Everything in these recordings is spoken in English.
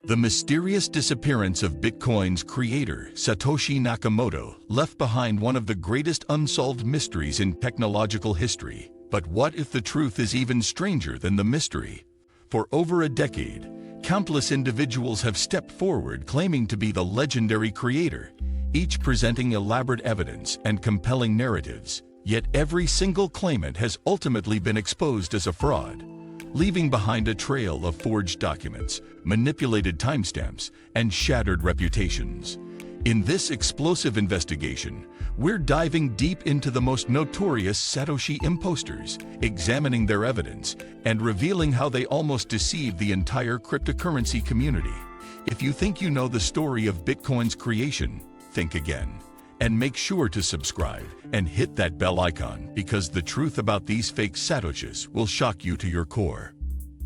The mysterious disappearance of Bitcoin's creator, Satoshi Nakamoto, left behind one of the greatest unsolved mysteries in technological history. But what if the truth is even stranger than the mystery? For over a decade, countless individuals have stepped forward claiming to be the legendary creator, each presenting elaborate evidence and compelling narratives. Yet every single claimant has ultimately been exposed as a fraud, leaving behind a trail of forged documents, manipulated timestamps, and shattered reputations. In this explosive investigation, we're diving deep into the most notorious Satoshi imposters, examining their evidence, and revealing how they almost deceived the entire cryptocurrency community. If you think you know the story of Bitcoin's creation, think again. And make sure to subscribe and hit that bell icon, because the truth about these fake Satoshis will shock you to your core.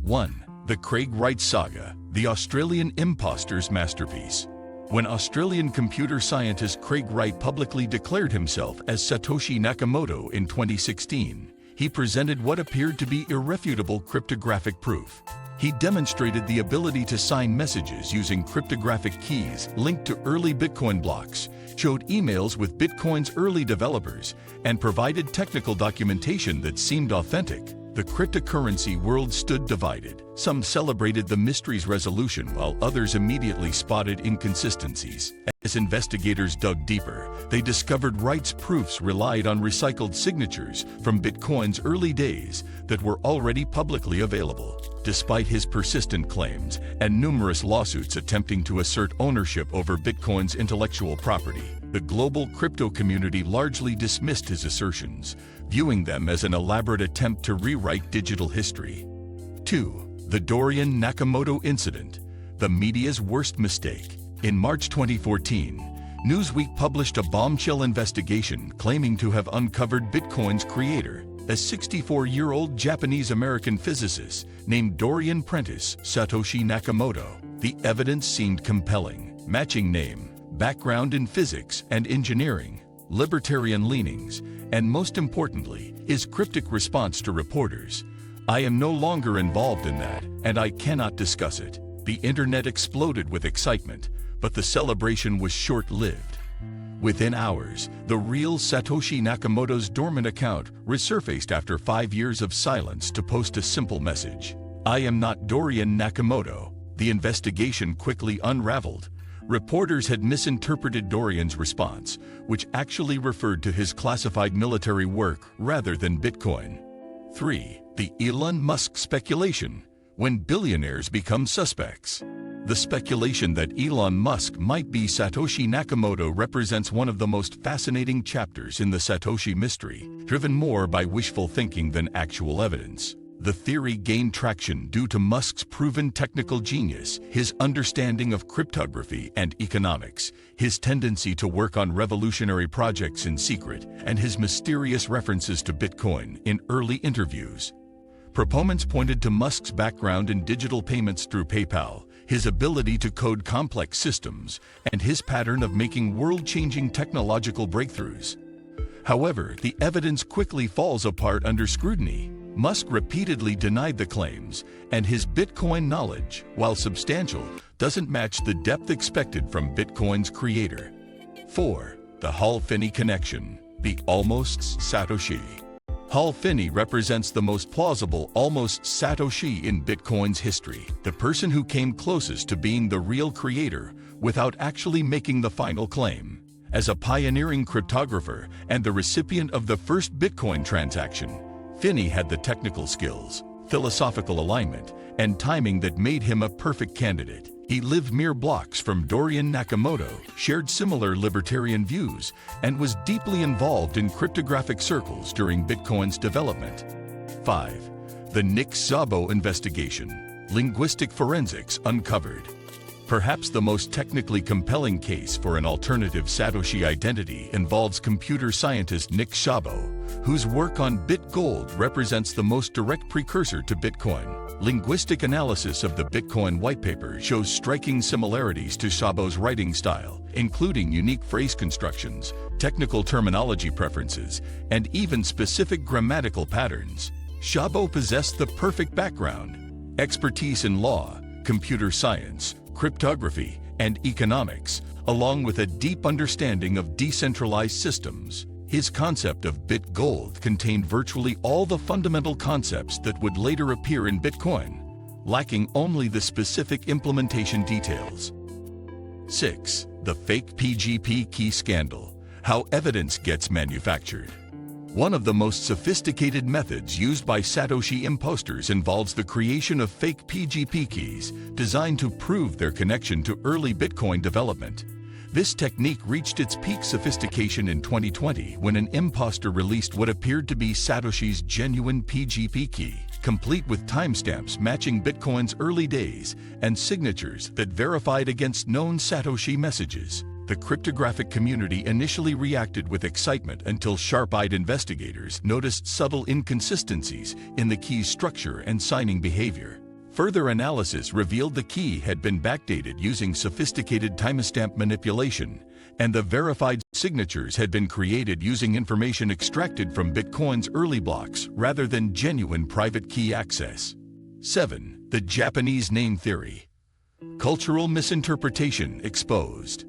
1. The Craig Wright Saga, the Australian imposter's masterpiece. When Australian computer scientist Craig Wright publicly declared himself as Satoshi Nakamoto in 2016, he presented what appeared to be irrefutable cryptographic proof. He demonstrated the ability to sign messages using cryptographic keys linked to early Bitcoin blocks, showed emails with Bitcoin's early developers, and provided technical documentation that seemed authentic. The cryptocurrency world stood divided. Some celebrated the mystery's resolution while others immediately spotted inconsistencies. As investigators dug deeper, they discovered Wright's proofs relied on recycled signatures from Bitcoin's early days that were already publicly available. Despite his persistent claims and numerous lawsuits attempting to assert ownership over Bitcoin's intellectual property, the global crypto community largely dismissed his assertions, viewing them as an elaborate attempt to rewrite digital history. 2. The Dorian Nakamoto Incident, the media's worst mistake. In March 2014, Newsweek published a bombshell investigation claiming to have uncovered Bitcoin's creator, a 64-year-old Japanese-American physicist named Dorian Prentice Satoshi Nakamoto. The evidence seemed compelling, matching name, background in physics and engineering, libertarian leanings, and most importantly, his cryptic response to reporters. "I am no longer involved in that, and I cannot discuss it." The internet exploded with excitement, but the celebration was short-lived. Within hours, the real Satoshi Nakamoto's dormant account resurfaced after 5 years of silence to post a simple message: "I am not Dorian Nakamoto." The investigation quickly unraveled. Reporters had misinterpreted Dorian's response, which actually referred to his classified military work rather than Bitcoin. 3. The Elon Musk speculation, when billionaires become suspects. The speculation that Elon Musk might be Satoshi Nakamoto represents one of the most fascinating chapters in the Satoshi mystery, driven more by wishful thinking than actual evidence. The theory gained traction due to Musk's proven technical genius, his understanding of cryptography and economics, his tendency to work on revolutionary projects in secret, and his mysterious references to Bitcoin in early interviews. Proponents pointed to Musk's background in digital payments through PayPal, his ability to code complex systems, and his pattern of making world-changing technological breakthroughs. However, the evidence quickly falls apart under scrutiny. Musk repeatedly denied the claims, and his Bitcoin knowledge, while substantial, doesn't match the depth expected from Bitcoin's creator. 4. The Hal-Finney connection, the almost Satoshi. Hal-Finney represents the most plausible almost Satoshi in Bitcoin's history, the person who came closest to being the real creator without actually making the final claim. As a pioneering cryptographer and the recipient of the first Bitcoin transaction, Finney had the technical skills, philosophical alignment, and timing that made him a perfect candidate. He lived mere blocks from Dorian Nakamoto, shared similar libertarian views, and was deeply involved in cryptographic circles during Bitcoin's development. 5. The Nick Szabo investigation, linguistic forensics uncovered. Perhaps the most technically compelling case for an alternative Satoshi identity involves computer scientist Nick Szabo, whose work on BitGold represents the most direct precursor to Bitcoin. Linguistic analysis of the Bitcoin whitepaper shows striking similarities to Szabo's writing style, including unique phrase constructions, technical terminology preferences, and even specific grammatical patterns. Szabo possessed the perfect background: expertise in law, computer science, cryptography, and economics, along with a deep understanding of decentralized systems. His concept of bit gold contained virtually all the fundamental concepts that would later appear in Bitcoin, lacking only the specific implementation details. 6. The fake PGP key scandal. How evidence gets manufactured. One of the most sophisticated methods used by Satoshi imposters involves the creation of fake PGP keys designed to prove their connection to early Bitcoin development. This technique reached its peak sophistication in 2020 when an imposter released what appeared to be Satoshi's genuine PGP key, complete with timestamps matching Bitcoin's early days and signatures that verified against known Satoshi messages. The cryptographic community initially reacted with excitement until sharp-eyed investigators noticed subtle inconsistencies in the key's structure and signing behavior. Further analysis revealed the key had been backdated using sophisticated timestamp manipulation, and the verified signatures had been created using information extracted from Bitcoin's early blocks rather than genuine private key access. 7. The Japanese name theory. Cultural misinterpretation exposed.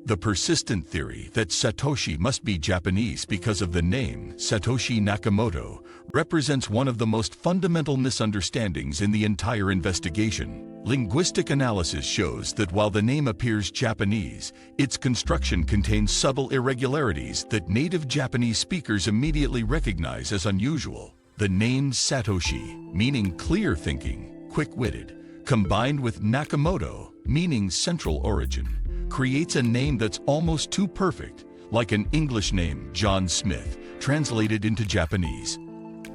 The persistent theory that Satoshi must be Japanese because of the name Satoshi Nakamoto represents one of the most fundamental misunderstandings in the entire investigation. Linguistic analysis shows that while the name appears Japanese, its construction contains subtle irregularities that native Japanese speakers immediately recognize as unusual. The name Satoshi, meaning clear thinking, quick-witted, combined with Nakamoto, meaning central origin, creates a name that's almost too perfect, like an English name, John Smith, translated into Japanese.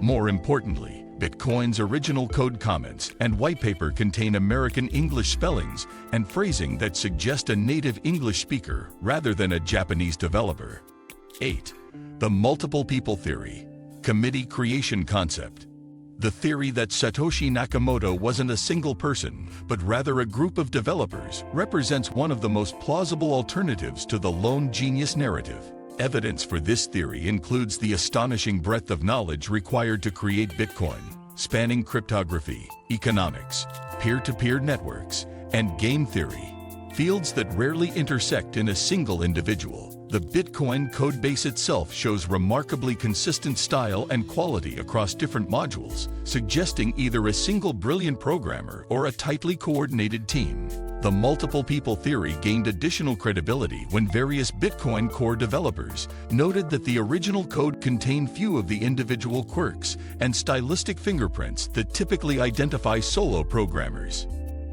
More importantly, Bitcoin's original code comments and white paper contain American English spellings and phrasing that suggest a native English speaker rather than a Japanese developer. 8. The multiple people theory. Committee creation concept. The theory that Satoshi Nakamoto wasn't a single person, but rather a group of developers, represents one of the most plausible alternatives to the lone genius narrative. Evidence for this theory includes the astonishing breadth of knowledge required to create Bitcoin, spanning cryptography, economics, peer-to-peer networks, and game theory, fields that rarely intersect in a single individual. The Bitcoin codebase itself shows remarkably consistent style and quality across different modules, suggesting either a single brilliant programmer or a tightly coordinated team. The multiple people theory gained additional credibility when various Bitcoin core developers noted that the original code contained few of the individual quirks and stylistic fingerprints that typically identify solo programmers.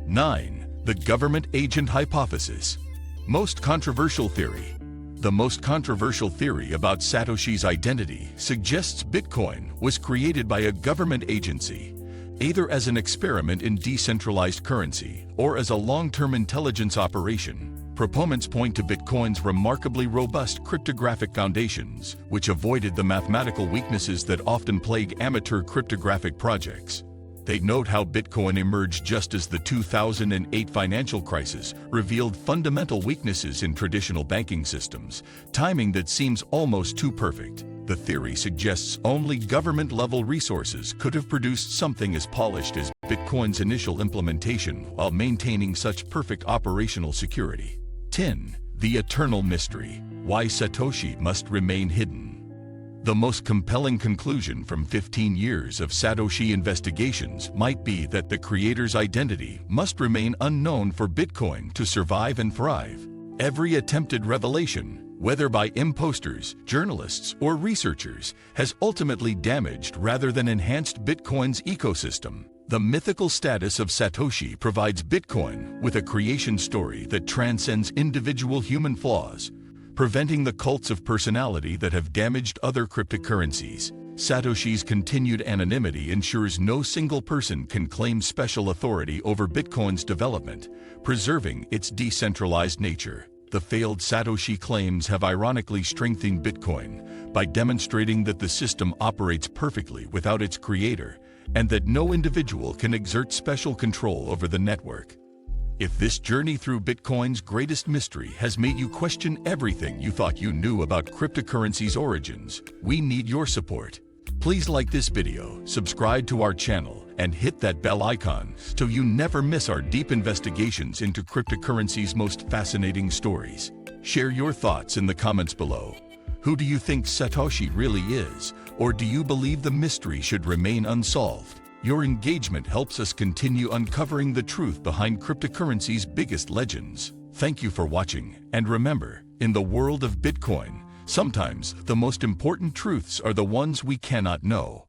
9. The government agent hypothesis. Most controversial theory. The most controversial theory about Satoshi's identity suggests Bitcoin was created by a government agency, either as an experiment in decentralized currency or as a long-term intelligence operation. Proponents point to Bitcoin's remarkably robust cryptographic foundations, which avoided the mathematical weaknesses that often plague amateur cryptographic projects. They note how Bitcoin emerged just as the 2008 financial crisis revealed fundamental weaknesses in traditional banking systems, timing that seems almost too perfect. The theory suggests only government-level resources could have produced something as polished as Bitcoin's initial implementation while maintaining such perfect operational security. 10. The eternal mystery. Why Satoshi must remain hidden. The most compelling conclusion from 15 years of Satoshi investigations might be that the creator's identity must remain unknown for Bitcoin to survive and thrive. Every attempted revelation, whether by imposters, journalists, or researchers, has ultimately damaged rather than enhanced Bitcoin's ecosystem. The mythical status of Satoshi provides Bitcoin with a creation story that transcends individual human flaws, preventing the cults of personality that have damaged other cryptocurrencies. Satoshi's continued anonymity ensures no single person can claim special authority over Bitcoin's development, preserving its decentralized nature. The failed Satoshi claims have ironically strengthened Bitcoin by demonstrating that the system operates perfectly without its creator, and that no individual can exert special control over the network. If this journey through Bitcoin's greatest mystery has made you question everything you thought you knew about cryptocurrency's origins, we need your support. Please like this video, subscribe to our channel, and hit that bell icon so you never miss our deep investigations into cryptocurrency's most fascinating stories. Share your thoughts in the comments below. Who do you think Satoshi really is, or do you believe the mystery should remain unsolved? Your engagement helps us continue uncovering the truth behind cryptocurrency's biggest legends. Thank you for watching, and remember, in the world of Bitcoin, sometimes the most important truths are the ones we cannot know.